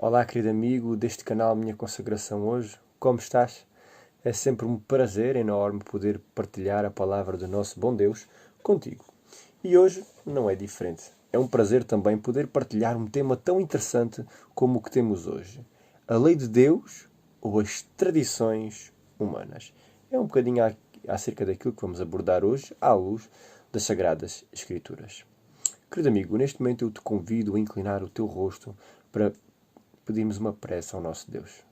Olá, querido amigo deste canal Minha Consagração Hoje. Como estás? É sempre um prazer enorme poder partilhar a palavra do nosso bom Deus contigo. E hoje não é diferente. É um prazer também poder partilhar um tema tão interessante como o que temos hoje. A lei de Deus ou as tradições humanas. É um bocadinho acerca daquilo que vamos abordar hoje à luz das Sagradas Escrituras. Querido amigo, neste momento eu te convido a inclinar o teu rosto para pedirmos uma prece ao nosso Deus.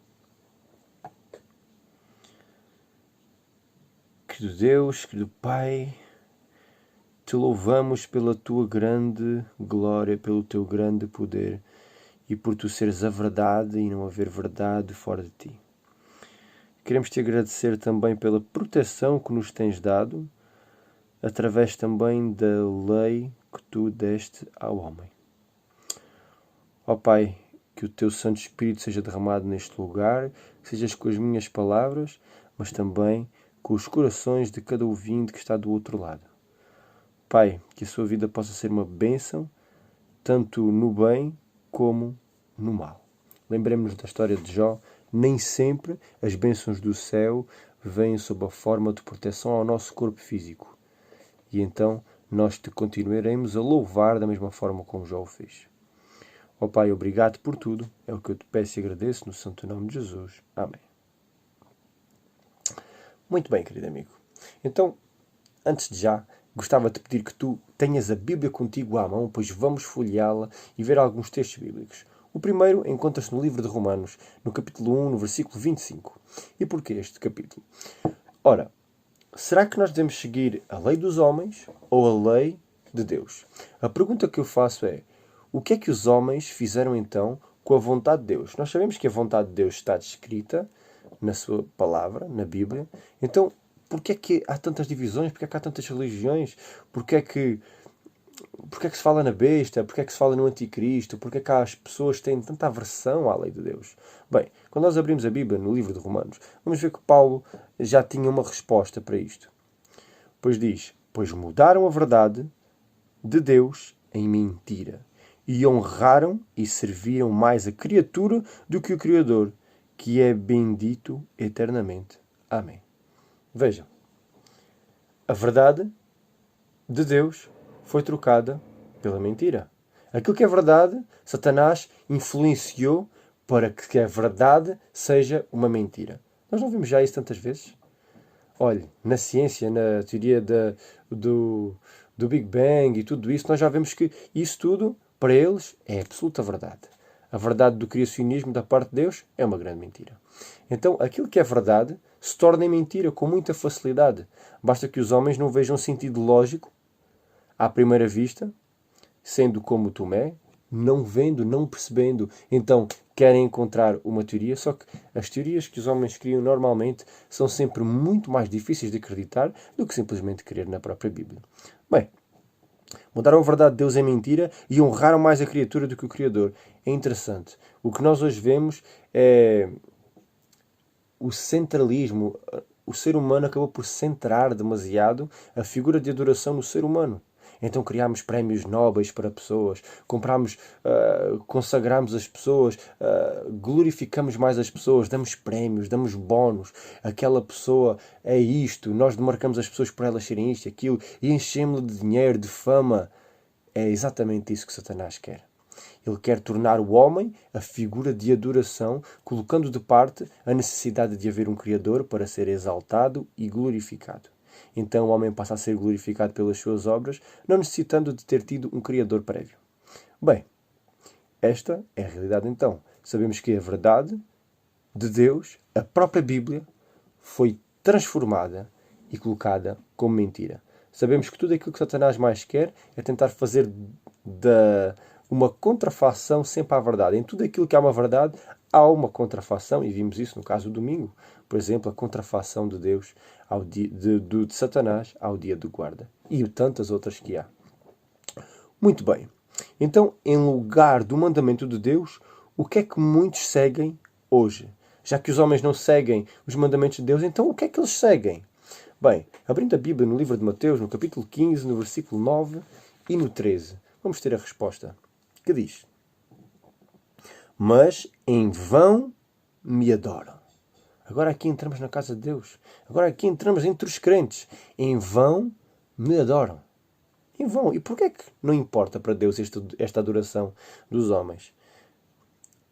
Querido Deus, querido Pai, te louvamos pela tua grande glória, pelo teu grande poder e por tu seres a verdade e não haver verdade fora de ti. Queremos te agradecer também pela proteção que nos tens dado, através também da lei que tu deste ao homem. Ó Pai, que o teu Santo Espírito seja derramado neste lugar, que sejas com as minhas palavras, mas também com os corações de cada ouvinte que está do outro lado. Pai, que a sua vida possa ser uma bênção, tanto no bem como no mal. Lembremos-nos da história de Jó. Nem sempre as bênçãos do céu vêm sob a forma de proteção ao nosso corpo físico. E então nós te continuaremos a louvar da mesma forma como Jó o fez. Ó Pai, obrigado por tudo. É o que eu te peço e agradeço no santo nome de Jesus. Amém. Muito bem, querido amigo. Então, antes de já, gostava de pedir que tu tenhas a Bíblia contigo à mão, pois vamos folheá-la e ver alguns textos bíblicos. O primeiro encontra-se no livro de Romanos, no capítulo 1, no versículo 25. E porquê este capítulo? Ora, será que nós devemos seguir a lei dos homens ou a lei de Deus? A pergunta que eu faço é: o que é que os homens fizeram então com a vontade de Deus? Nós sabemos que a vontade de Deus está descrita na sua palavra, na Bíblia. Então, porquê é que há tantas divisões? Porquê é que há tantas religiões? Porquê é que se fala na besta? Porquê é que se fala no anticristo? Porquê é que as pessoas têm tanta aversão à lei de Deus? Bem, quando nós abrimos a Bíblia no livro de Romanos, vamos ver que Paulo já tinha uma resposta para isto. Pois diz: pois mudaram a verdade de Deus em mentira, e honraram e serviram mais a criatura do que o Criador, que é bendito eternamente. Amém. Vejam, a verdade de Deus foi trocada pela mentira. Aquilo que é verdade, Satanás influenciou para que a verdade seja uma mentira. Nós não vimos já isso tantas vezes? Olhe, na ciência, na teoria do Big Bang e tudo isso, nós já vemos que isso tudo, para eles, é absoluta verdade. A verdade do criacionismo da parte de Deus é uma grande mentira. Então, aquilo que é verdade se torna mentira com muita facilidade. Basta que os homens não vejam sentido lógico à primeira vista, sendo como Tomé, não vendo, não percebendo. Então, querem encontrar uma teoria, só que as teorias que os homens criam normalmente são sempre muito mais difíceis de acreditar do que simplesmente crer na própria Bíblia. Bem, mudaram a verdade de Deus em mentira e honraram mais a criatura do que o Criador. É interessante. O que nós hoje vemos é o centralismo. O ser humano acabou por centrar demasiado a figura de adoração no ser humano. Então criámos prémios nobres para pessoas, consagramos as pessoas, glorificamos mais as pessoas, damos prémios, damos bónus. Aquela pessoa é isto, nós demarcamos as pessoas por elas serem isto e aquilo, e enchemos-la de dinheiro, de fama. É exatamente isso que Satanás quer. Ele quer tornar o homem a figura de adoração, colocando de parte a necessidade de haver um Criador para ser exaltado e glorificado. Então o homem passa a ser glorificado pelas suas obras, não necessitando de ter tido um Criador prévio. Bem, esta é a realidade então. Sabemos que a verdade de Deus, a própria Bíblia, foi transformada e colocada como mentira. Sabemos que tudo aquilo que Satanás mais quer é tentar fazer uma contrafação sempre à verdade. Em tudo aquilo que há uma verdade, há uma contrafação, e vimos isso no caso do domingo. Por exemplo, a contrafação de Deus de Satanás ao dia do guarda. E tantas outras que há. Muito bem. Então, em lugar do mandamento de Deus, o que é que muitos seguem hoje? Já que os homens não seguem os mandamentos de Deus, então o que é que eles seguem? Bem, abrindo a Bíblia no livro de Mateus, no capítulo 15, no versículo 9 e no 13, vamos ter a resposta, que diz: mas em vão me adoram. Agora aqui entramos na casa de Deus. Agora aqui entramos entre os crentes. Em vão me adoram. Em vão. E porquê é que não importa para Deus esta adoração dos homens?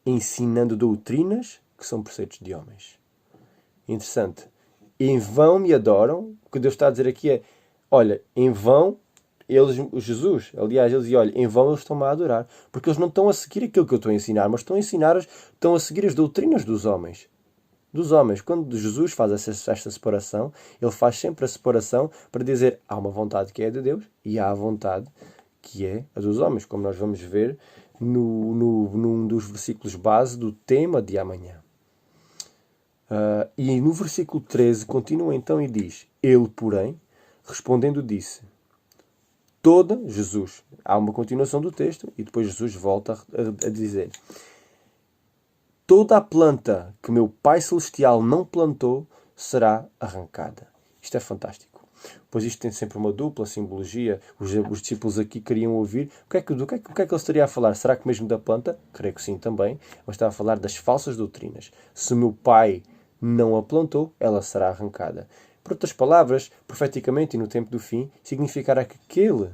Ensinando doutrinas que são preceitos de homens. Interessante. Em vão me adoram. O que Deus está a dizer aqui é, olha, em vão, Jesus, aliás, eles dizem, olha, em vão eles estão-me a adorar. Porque eles não estão a seguir aquilo que eu estou a ensinar, mas estão a seguir as doutrinas dos homens. Dos homens. Quando Jesus faz esta separação, ele faz sempre a separação para dizer, há uma vontade que é de Deus e há a vontade que é a dos homens, como nós vamos ver num dos versículos base do tema de amanhã. E no versículo 13 continua então e diz, ele, porém, respondendo disse, Jesus, há uma continuação do texto e depois Jesus volta a dizer, toda a planta que meu Pai Celestial não plantou será arrancada. Isto é fantástico. Pois isto tem sempre uma dupla simbologia. Os discípulos aqui queriam ouvir. O que é que ele estaria a falar? Será que mesmo da planta? Creio que sim também. Mas está a falar das falsas doutrinas. Se meu Pai não a plantou, ela será arrancada. Por outras palavras, profeticamente e no tempo do fim, significará que aquele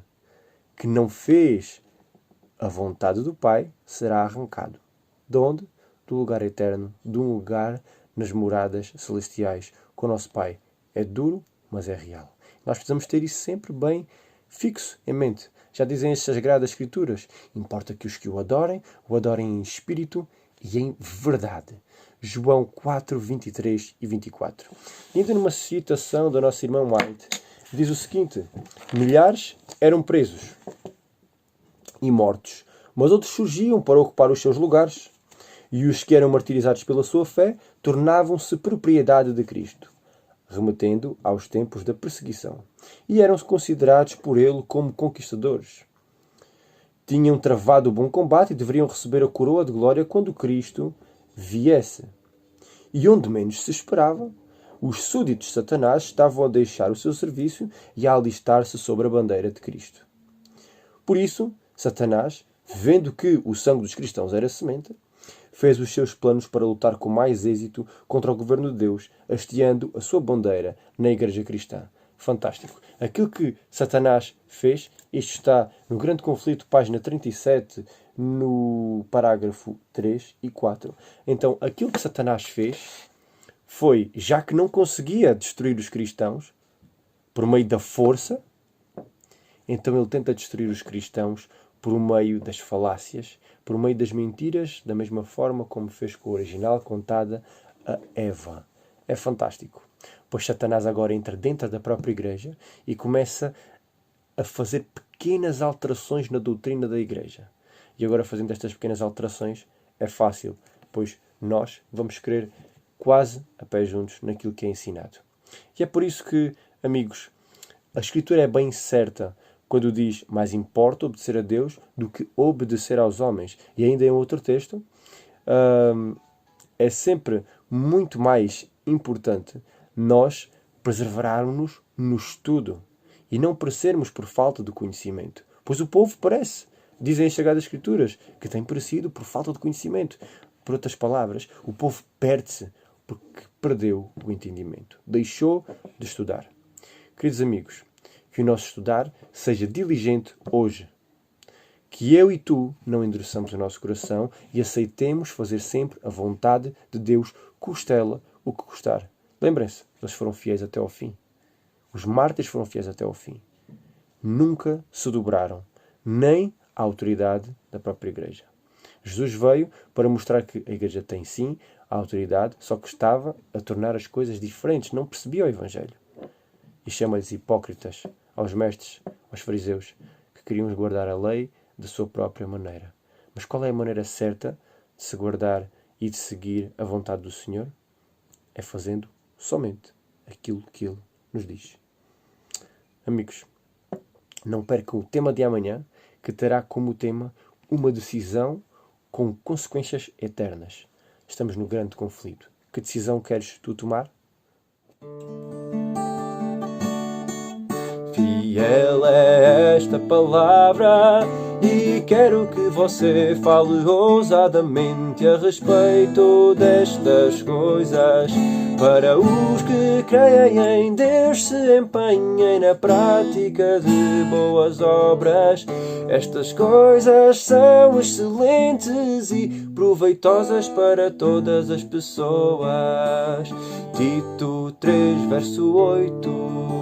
que não fez a vontade do Pai será arrancado. De onde? Do lugar eterno, de um lugar nas moradas celestiais, com o nosso Pai. É duro, mas é real. Nós precisamos ter isso sempre bem fixo em mente. Já dizem as Sagradas Escrituras, importa que os que o adorem em espírito e em verdade. João 4, 23 e 24. E ainda numa citação da nossa irmã White, diz o seguinte, milhares eram presos e mortos, mas outros surgiam para ocupar os seus lugares. E os que eram martirizados pela sua fé tornavam-se propriedade de Cristo, remetendo aos tempos da perseguição, e eram considerados por ele como conquistadores. Tinham travado o bom combate e deveriam receber a coroa de glória quando Cristo viesse. E onde menos se esperava, os súditos de Satanás estavam a deixar o seu serviço e a alistar-se sobre a bandeira de Cristo. Por isso, Satanás, vendo que o sangue dos cristãos era semente, fez os seus planos para lutar com mais êxito contra o governo de Deus, hasteando a sua bandeira na Igreja Cristã. Fantástico. Aquilo que Satanás fez, isto está no Grande Conflito, página 37, no parágrafo 3 e 4. Então, aquilo que Satanás fez foi, já que não conseguia destruir os cristãos por meio da força, então ele tenta destruir os cristãos por meio das falácias, por meio das mentiras, da mesma forma como fez com o original contada a Eva. É fantástico. Pois Satanás agora entra dentro da própria igreja e começa a fazer pequenas alterações na doutrina da igreja. E agora, fazendo estas pequenas alterações, é fácil, pois nós vamos querer quase a pé juntos naquilo que é ensinado. E é por isso que, amigos, a Escritura é bem certa quando diz, mais importa obedecer a Deus do que obedecer aos homens. E ainda em outro texto, é sempre muito mais importante nós preservarmos-nos no estudo e não perecermos por falta de conhecimento. Pois o povo perece. Dizem as Sagradas Escrituras que tem perecido por falta de conhecimento. Por outras palavras, o povo perde-se porque perdeu o entendimento. Deixou de estudar. Queridos amigos, que o nosso estudar seja diligente hoje. Que eu e tu não endureçamos o nosso coração e aceitemos fazer sempre a vontade de Deus, custe ela o que custar. Lembrem-se, eles foram fiéis até ao fim. Os mártires foram fiéis até ao fim. Nunca se dobraram, nem à autoridade da própria igreja. Jesus veio para mostrar que a igreja tem sim a autoridade, só que estava a tornar as coisas diferentes, não percebia o Evangelho. E chama-lhes hipócritas aos mestres, aos fariseus, que queriam guardar a lei da sua própria maneira. Mas qual é a maneira certa de se guardar e de seguir a vontade do Senhor? É fazendo somente aquilo que Ele nos diz. Amigos, não percam o tema de amanhã, que terá como tema uma decisão com consequências eternas. Estamos no grande conflito. Que decisão queres tu tomar? fiel é esta palavra, e quero que você fale ousadamente a respeito destas coisas, para os que creem em Deus se empenhem na prática de boas obras. Estas coisas são excelentes e proveitosas para todas as pessoas. Tito 3, verso 8.